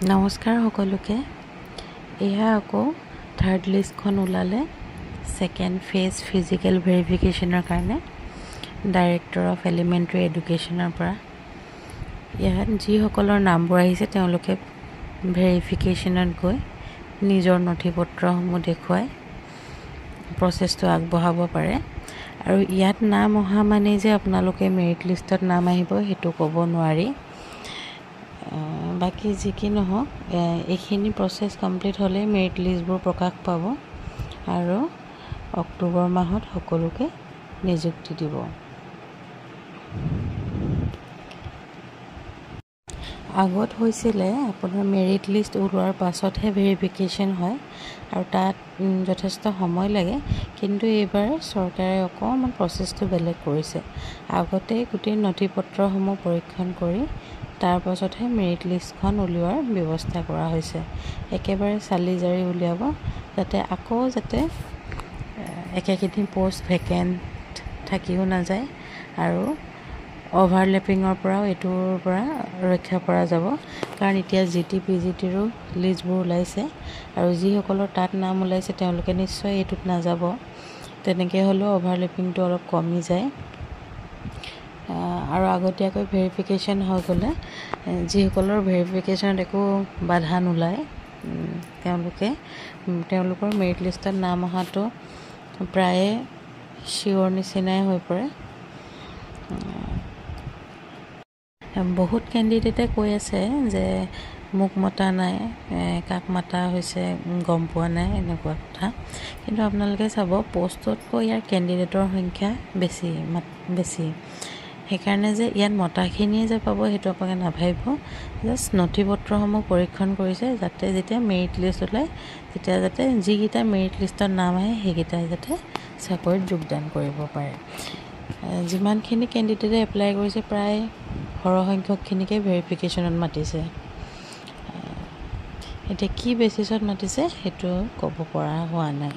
নমস্কাৰ সকলোকে। এয়া আকৌ থাৰ্ড লিষ্টখন ওলালে ছেকেণ্ড ফেজ ফিজিকেল ভেৰিফিকেশ্যনৰ কাৰণে ডাইৰেক্টৰ অফ এলিমেণ্টাৰী এডুকেশ্যনৰ পৰা। ইয়াত যিসকলৰ নামবোৰ আহিছে তেওঁলোকে ভেৰিফিকেশ্যনত গৈ নিজৰ নথি পত্ৰসমূহ দেখুৱাই প্ৰচেছটো আগবঢ়াব পাৰে। আৰু ইয়াত নাম অহা মানে যে আপোনালোকে মেৰিট লিষ্টত নাম আহিব সেইটো ক'ব নোৱাৰি। বাকী যি কি নহওক এইখিনি প্ৰচেছ কমপ্লিট হ'লে মেৰিট লিষ্টবোৰ প্ৰকাশ পাব আৰু অক্টোবৰ মাহত সকলোকে নিযুক্তি দিব। আগত হৈছিলে আপোনাৰ মেৰিট লিষ্ট ওলোৱাৰ পাছতহে ভেৰিফিকেশ্যন হয় আৰু তাত যথেষ্ট সময় লাগে, কিন্তু এইবাৰ চৰকাৰে অকণমান প্ৰচেছটো বেলেগ কৰিছে। আগতে গোটেই নথি পত্ৰসমূহ পৰীক্ষণ কৰি তাৰ পাছতহে মেৰিট লিষ্টখন উলিওৱাৰ ব্যৱস্থা কৰা হৈছে। একেবাৰে চালি জাৰি উলিয়াব যাতে একেখিনি পষ্ট ভেকেণ্ট থাকিও নাযায় আৰু অভাৰলেপিঙৰ পৰাও এইটোৰ পৰা ৰক্ষা পৰা যাব। কাৰণ এতিয়া GT PGTৰো লিষ্টবোৰ ওলাইছে আৰু যিসকলৰ তাত নাম ওলাইছে তেওঁলোকে নিশ্চয় এইটোত নাযাব। তেনেকৈ হ'লেও অভাৰলেপিংটো অলপ কমি যায় আৰু আগতীয়াকৈ ভেৰিফিকেশ্যন হৈ গ'লে যিসকলৰ ভেৰিফিকেশ্যনত একো বাধা নোলায় তেওঁলোকৰ মেৰিট লিষ্টত নাম অহাটো প্ৰায়ে চিয়ৰ নিচিনাই হৈ পৰে। বহুত কেণ্ডিডেটে কৈ আছে যে মোক মতা নাই, কাক মাতা হৈছে গম পোৱা নাই, এনেকুৱা কথা। কিন্তু আপোনালোকে চাব পষ্টতকৈ ইয়াৰ কেণ্ডিডেটৰ সংখ্যা বেছি। সেইকাৰণে যে ইয়াত মতাখিনিয়ে যে পাব সেইটো আপোনালোকে নাভাবিব। জাষ্ট নথি পত্ৰসমূহ পৰীক্ষণ কৰিছে যাতে যেতিয়া মেৰিট লিষ্ট ওলায় তেতিয়া যাতে যিকেইটা মেৰিট লিষ্টত নাম আহে সেইকেইটাই যাতে চাকৰিত যোগদান কৰিব পাৰে। যিমানখিনি কেণ্ডিডেটে এপ্লাই কৰিছে প্ৰায় সৰহসংখ্যকখিনিকে ভেৰিফিকেশ্যনত মাতিছে। এতিয়া কি বেচিছত মাতিছে সেইটো ক'ব পৰা হোৱা নাই।